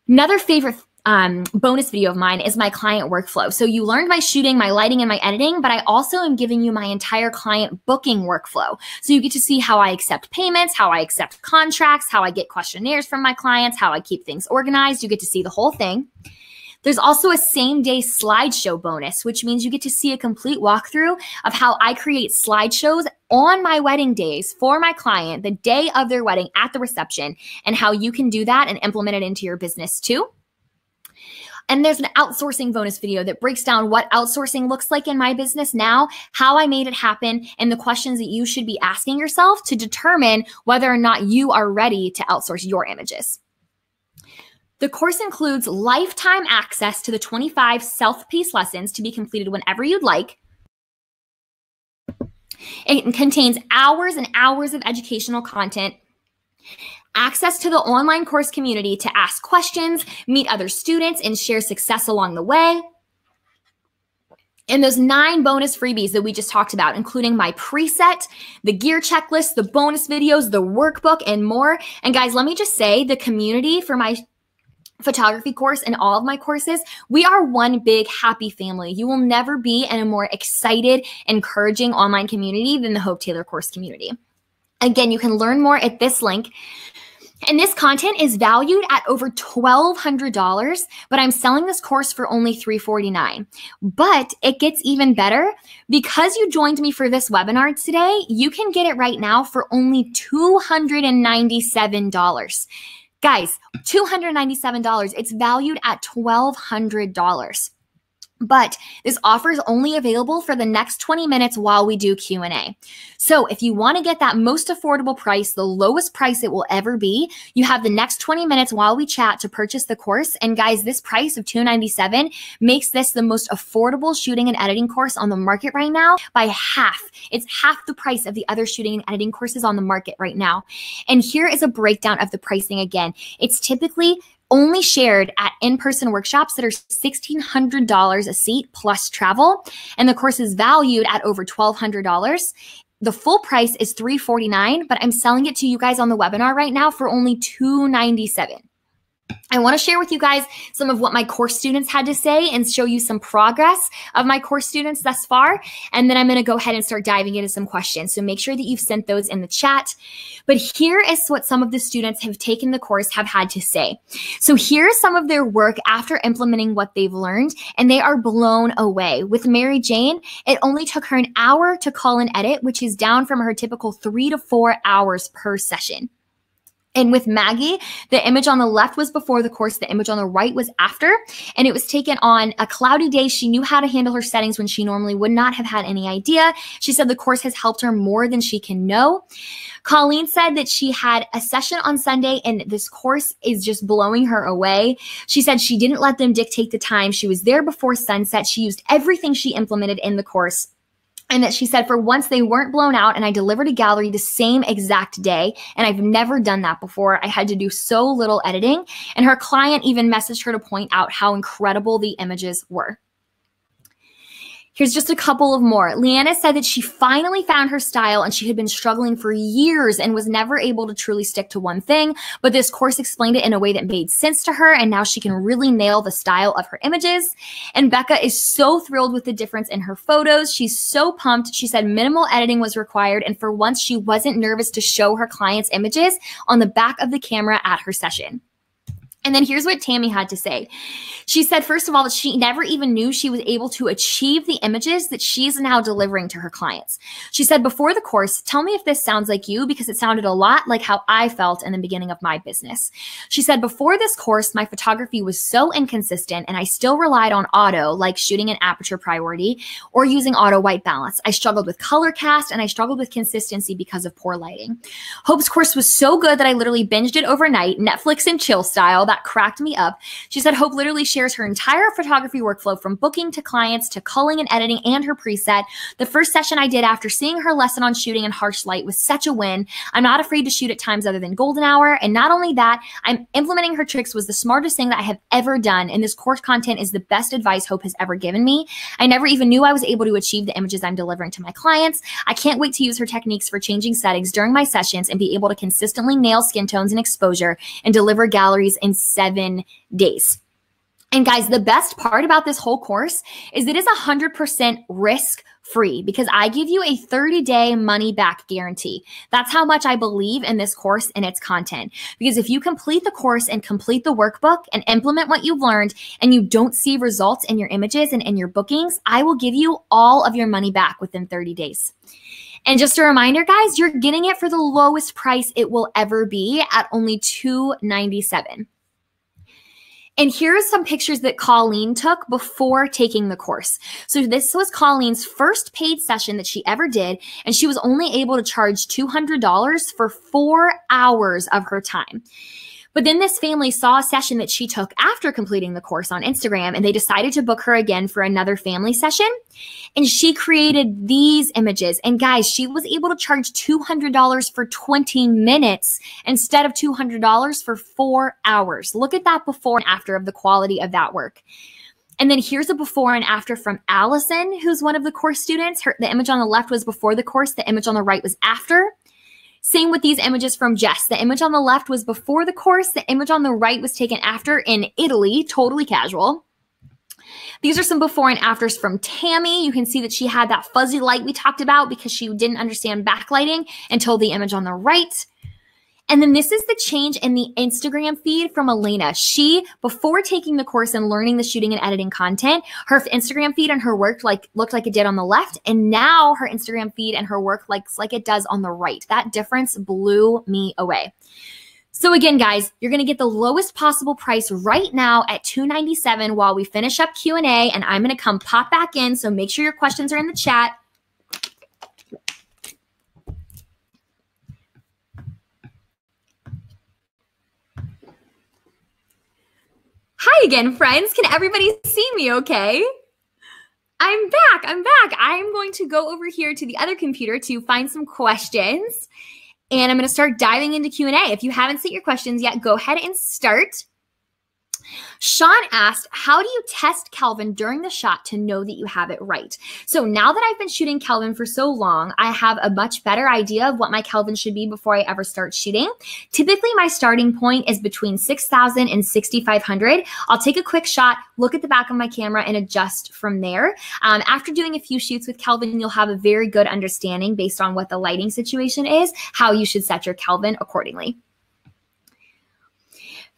Another favorite bonus video of mine is my client workflow. So you learned my shooting, my lighting, and my editing, but I also am giving you my entire client booking workflow. So you get to see how I accept payments, how I accept contracts, how I get questionnaires from my clients, how I keep things organized. You get to see the whole thing. There's also a same-day slideshow bonus, which means you get to see a complete walkthrough of how I create slideshows on my wedding days for my client, the day of their wedding at the reception, and how you can do that and implement it into your business too. And there's an outsourcing bonus video that breaks down what outsourcing looks like in my business now, how I made it happen, and the questions that you should be asking yourself to determine whether or not you are ready to outsource your images. The course includes lifetime access to the 25 self-paced lessons to be completed whenever you'd like. It contains hours and hours of educational content, access to the online course community to ask questions, meet other students, and share success along the way. And those 9 bonus freebies that we just talked about, including my preset, the gear checklist, the bonus videos, the workbook, and more. And guys, let me just say, the community for my photography course and all of my courses, we are one big happy family. You will never be in a more excited, encouraging online community than the Hope Taylor course community. Again, you can learn more at this link. And this content is valued at over $1,200, but I'm selling this course for only $349. But it gets even better. Because you joined me for this webinar today, you can get it right now for only $297. Guys, $297. It's valued at $1,200. But this offer is only available for the next 20 minutes while we do Q&A. So if you want to get that most affordable price, the lowest price it will ever be, you have the next 20 minutes while we chat to purchase the course. And guys, this price of $297 makes this the most affordable shooting and editing course on the market right now by half. It's half the price of the other shooting and editing courses on the market right now. And here is a breakdown of the pricing again. It's typically only shared at in-person workshops that are $1,600 a seat plus travel, and the course is valued at over $1,200. The full price is $349, but I'm selling it to you guys on the webinar right now for only $297. I want to share with you guys some of what my course students had to say and show you some progress of my course students thus far. And then I'm going to go ahead and start diving into some questions. So make sure that you've sent those in the chat. But here is what some of the students have taken the course have had to say. So here's some of their work after implementing what they've learned, and they are blown away. With Mary Jane, it only took her an hour to call and edit, which is down from her typical 3 to 4 hours per session. And with Maggie, the image on the left was before the course, the image on the right was after, and it was taken on a cloudy day. She knew how to handle her settings when she normally would not have had any idea. She said the course has helped her more than she can know. Colleen said that she had a session on Sunday and this course is just blowing her away. She said she didn't let them dictate the time. She was there before sunset. She used everything she implemented in the course. And that she said for once they weren't blown out and I delivered a gallery the same exact day. And I've never done that before. I had to do so little editing. And her client even messaged her to point out how incredible the images were. Here's just a couple of more. Leanna said that she finally found her style and she had been struggling for years and was never able to truly stick to one thing, but this course explained it in a way that made sense to her and now she can really nail the style of her images. And Becca is so thrilled with the difference in her photos. She's so pumped. She said minimal editing was required and for once she wasn't nervous to show her clients images on the back of the camera at her session. And then here's what Tammy had to say. She said, first of all, that she never even knew she was able to achieve the images that she's now delivering to her clients. She said, before the course, tell me if this sounds like you because it sounded a lot like how I felt in the beginning of my business. She said, before this course, my photography was so inconsistent and I still relied on auto, like shooting an aperture priority or using auto white balance. I struggled with color cast and I struggled with consistency because of poor lighting. Hope's course was so good that I literally binged it overnight, Netflix and chill style. That cracked me up. She said Hope literally shares her entire photography workflow from booking to clients to culling and editing and her preset. The first session I did after seeing her lesson on shooting in harsh light was such a win. I'm not afraid to shoot at times other than golden hour. And not only that, I'm implementing her tricks was the smartest thing that I have ever done. And this course content is the best advice Hope has ever given me. I never even knew I was able to achieve the images I'm delivering to my clients. I can't wait to use her techniques for changing settings during my sessions and be able to consistently nail skin tones and exposure and deliver galleries in 7 days. And guys, the best part about this whole course is it is 100% risk-free because I give you a 30-day money-back guarantee. That's how much I believe in this course and its content. Because if you complete the course and complete the workbook and implement what you've learned and you don't see results in your images and in your bookings, I will give you all of your money back within 30 days. And just a reminder, guys, you're getting it for the lowest price it will ever be at only $297. And here are some pictures that Colleen took before taking the course. So this was Colleen's first paid session that she ever did, and she was only able to charge $200 for 4 hours of her time. But then this family saw a session that she took after completing the course on Instagram, and they decided to book her again for another family session. And she created these images. And guys, she was able to charge $200 for 20 minutes instead of $200 for 4 hours. Look at that before and after of the quality of that work. And then here's a before and after from Allison, who's one of the course students. The image on the left was before the course. The image on the right was after. Same with these images from Jess. The image on the left was before the course. The image on the right was taken after in Italy, totally casual. These are some before and afters from Tammy. You can see that she had that fuzzy light we talked about because she didn't understand backlighting until the image on the right. And then this is the change in the Instagram feed from Elena. She, before taking the course and learning the shooting and editing content, her Instagram feed and her work looked like it did on the left. And now her Instagram feed and her work looks like it does on the right. That difference blew me away. So again, guys, you're going to get the lowest possible price right now at $297 while we finish up Q&A. And I'm going to come pop back in. So make sure your questions are in the chat. Hi again, friends. Can everybody see me okay? I'm back. I'm going to go over here to the other computer to find some questions, and I'm going to start diving into Q&A. If you haven't sent your questions yet, go ahead and start. Sean asked, how do you test Calvin during the shot to know that you have it right? So now that I've been shooting Calvin for so long, I have a much better idea of what my Calvin should be before I ever start shooting. Typically, my starting point is between 6,000 and 6,500. I'll take a quick shot, look at the back of my camera, and adjust from there. After doing a few shoots with Calvin, you'll have a very good understanding based on what the lighting situation is, how you should set your Calvin accordingly.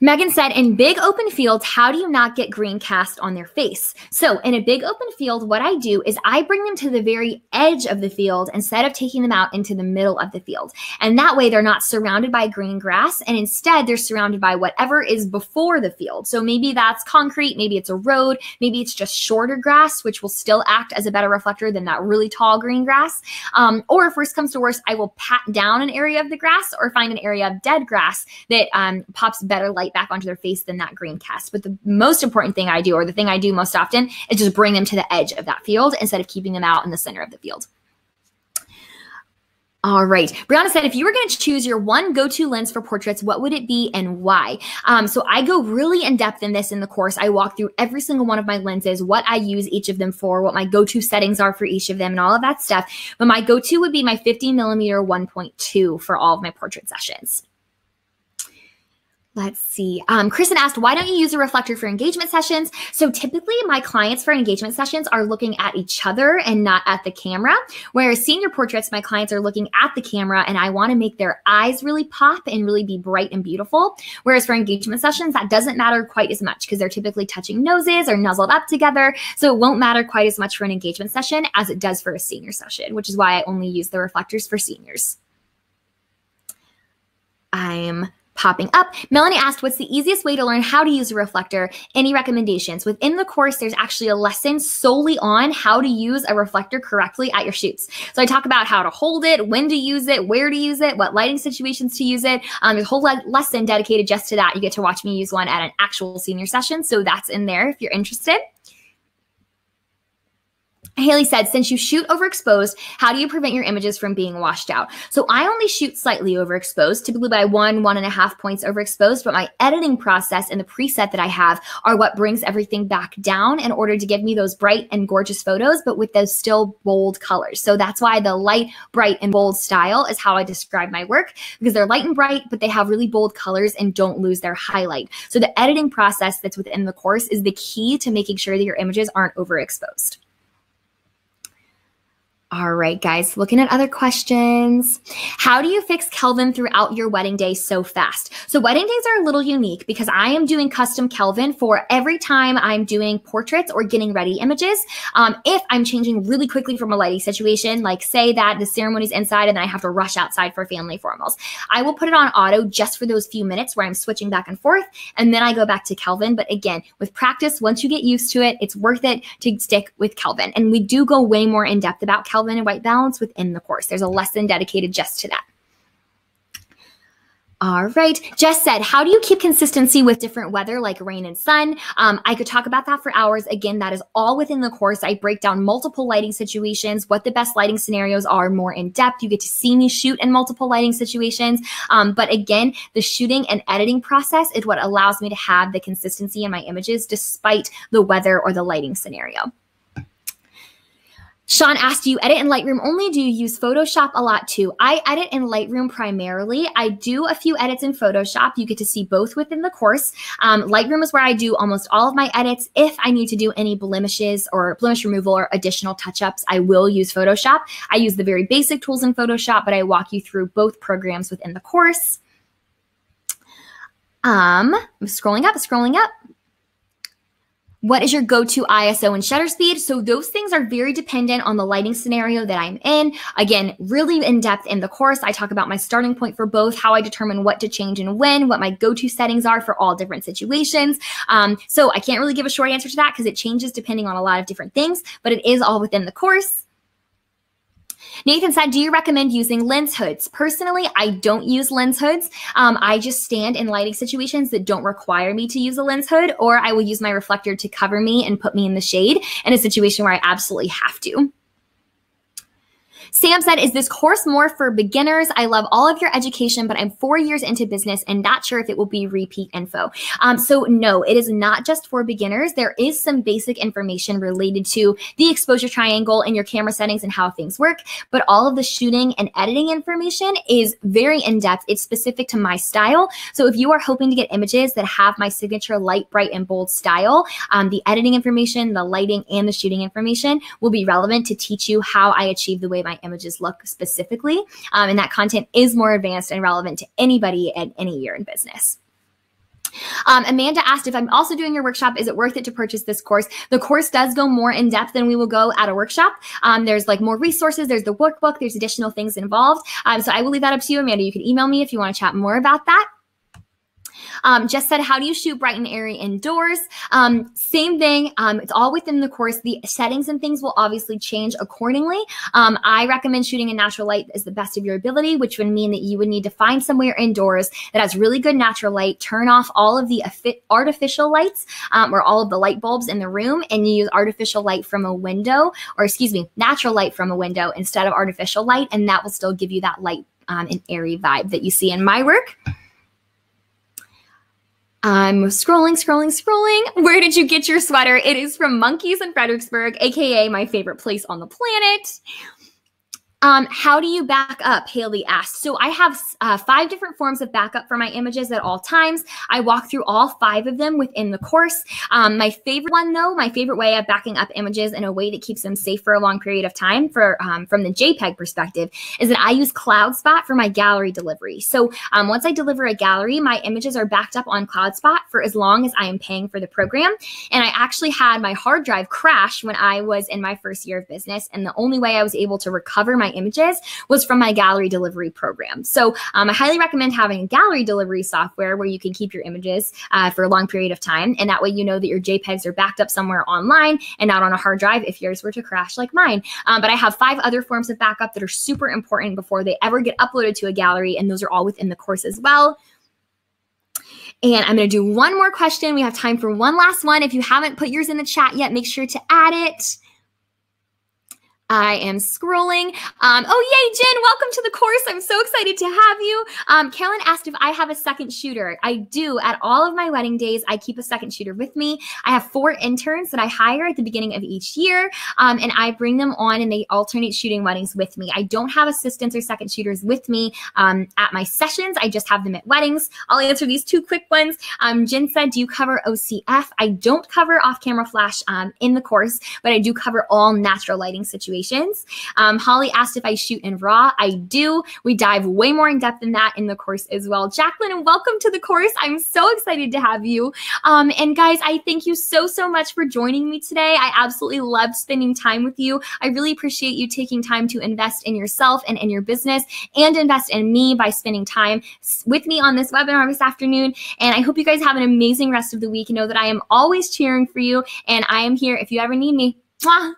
Megan said, in big open fields, how do you not get green cast on their face? So in a big open field, what I do is I bring them to the very edge of the field instead of taking them out into the middle of the field. And that way they're not surrounded by green grass, and instead they're surrounded by whatever is before the field. So maybe that's concrete, maybe it's a road, maybe it's just shorter grass, which will still act as a better reflector than that really tall green grass. Or if worst comes to worst, I will pat down an area of the grass or find an area of dead grass that pops better light back onto their face than that green cast. But the most important thing I do, or the thing I do most often, is just bring them to the edge of that field instead of keeping them out in the center of the field. All right. Brianna said, if you were going to choose your one go-to lens for portraits, what would it be and why? So I go really in depth in this in the course. I walk through every single one of my lenses, what I use each of them for, what my go-to settings are for each of them, and all of that stuff. But my go-to would be my 50mm 1.2 for all of my portrait sessions. Let's see. Kristen asked, why don't you use a reflector for engagement sessions? So typically my clients for engagement sessions are looking at each other and not at the camera, whereas senior portraits, my clients are looking at the camera and I want to make their eyes really pop and really be bright and beautiful. Whereas for engagement sessions, that doesn't matter quite as much because they're typically touching noses or nuzzled up together. So it won't matter quite as much for an engagement session as it does for a senior session, which is why I only use the reflectors for seniors. I'm popping up. Melanie asked, what's the easiest way to learn how to use a reflector? Any recommendations? Within the course, there's actually a lesson solely on how to use a reflector correctly at your shoots. So I talk about how to hold it, when to use it, where to use it, what lighting situations to use it. There's a whole lesson dedicated just to that. You get to watch me use one at an actual senior session. So that's in there if you're interested. Haley said, since you shoot overexposed, how do you prevent your images from being washed out? So I only shoot slightly overexposed, typically by 1.5 points overexposed, but my editing process and the preset that I have are what brings everything back down in order to give me those bright and gorgeous photos, but with those still bold colors. So that's why the light, bright, and bold style is how I describe my work, because they're light and bright, but they have really bold colors and don't lose their highlight. So the editing process that's within the course is the key to making sure that your images aren't overexposed. All right, guys, looking at other questions. How do you fix Kelvin throughout your wedding day so fast? So wedding days are a little unique because I am doing custom Kelvin for every time I'm doing portraits or getting ready images. If I'm changing really quickly from a lighting situation, like say that the ceremony's inside and then I have to rush outside for family formals, I will put it on auto just for those few minutes where I'm switching back and forth, and then I go back to Kelvin. But again, with practice, once you get used to it, it's worth it to stick with Kelvin. And we do go way more in depth about Kelvin and white balance within the course. There's a lesson dedicated just to that. All right. Jess said, how do you keep consistency with different weather like rain and sun? I could talk about that for hours. Again, that is all within the course. I break down multiple lighting situations, what the best lighting scenarios are more in depth. You get to see me shoot in multiple lighting situations. But again, the shooting and editing process is what allows me to have the consistency in my images despite the weather or the lighting scenario. Sean asked, do you edit in Lightroom only? Do you use Photoshop a lot too? I edit in Lightroom primarily. I do a few edits in Photoshop. You get to see both within the course. Lightroom is where I do almost all of my edits. If I need to do any blemishes or blemish removal or additional touch-ups, I will use Photoshop. I use the very basic tools in Photoshop, but I walk you through both programs within the course. I'm scrolling up. What is your go-to ISO and shutter speed? So those things are very dependent on the lighting scenario that I'm in. Again, really in depth in the course, I talk about my starting point for both, how I determine what to change and when, what my go-to settings are for all different situations. So I can't really give a short answer to that because it changes depending on a lot of different things, but it is all within the course. Nathan said, do you recommend using lens hoods? Personally, I don't use lens hoods. I just stand in lighting situations that don't require me to use a lens hood, or I will use my reflector to cover me and put me in the shade in a situation where I absolutely have to. Sam said, is this course more for beginners? I love all of your education, but I'm 4 years into business and not sure if it will be repeat info. So no, it is not just for beginners. There is some basic information related to the exposure triangle and your camera settings and how things work, but all of the shooting and editing information is very in-depth. It's specific to my style. So if you are hoping to get images that have my signature light, bright, and bold style, the editing information, the lighting, and the shooting information will be relevant to teach you how I achieve the way my images look specifically. And that content is more advanced and relevant to anybody at any year in business. Amanda asked if I'm also doing your workshop, is it worth it to purchase this course? The course does go more in depth than we will go at a workshop. There's like more resources, there's the workbook, there's additional things involved. So I will leave that up to you, Amanda. You can email me if you want to chat more about that. Just said, how do you shoot bright and airy indoors? Same thing. It's all within the course. The settings and things will obviously change accordingly. I recommend shooting in natural light as the best of your ability, which would mean that you would need to find somewhere indoors that has really good natural light, turn off all of the artificial lights or all of the light bulbs in the room, and you use artificial light from a window, or excuse me, natural light from a window instead of artificial light, and that will still give you that light and airy vibe that you see in my work. I'm scrolling. Where did you get your sweater? It is from Monkeys in Fredericksburg, aka my favorite place on the planet. How do you back up? Haley asked. So I have 5 different forms of backup for my images at all times. I walk through all 5 of them within the course. My favorite one, though, my favorite way of backing up images in a way that keeps them safe for a long period of time from the JPEG perspective is that I use CloudSpot for my gallery delivery. So once I deliver a gallery, my images are backed up on CloudSpot for as long as I am paying for the program. And I actually had my hard drive crash when I was in my first year of business. And the only way I was able to recover my images was from my gallery delivery program. So I highly recommend having a gallery delivery software where you can keep your images for a long period of time. And that way you know that your JPEGs are backed up somewhere online and not on a hard drive if yours were to crash like mine. But I have 5 other forms of backup that are super important before they ever get uploaded to a gallery. And those are all within the course as well. And I'm going to do one more question. We have time for one last one. If you haven't put yours in the chat yet, make sure to add it. I am scrolling. Oh, yay, Jen, welcome to the course. I'm so excited to have you. Carolyn asked if I have a second shooter. I do. At all of my wedding days, I keep a second shooter with me. I have 4 interns that I hire at the beginning of each year, and I bring them on and they alternate shooting weddings with me. I don't have assistants or second shooters with me at my sessions. I just have them at weddings. I'll answer these 2 quick ones. Jen said, do you cover OCF? I don't cover off-camera flash in the course, but I do cover all natural lighting situations. Holly asked if I shoot in RAW. I do. We dive way more in depth than that in the course as well. Jacqueline, and welcome to the course. I'm so excited to have you. And guys, I thank you so much for joining me today. I absolutely loved spending time with you. I really appreciate you taking time to invest in yourself and in your business and invest in me by spending time with me on this webinar this afternoon. And I hope you guys have an amazing rest of the week. Know that I am always cheering for you and I am here if you ever need me. Mwah!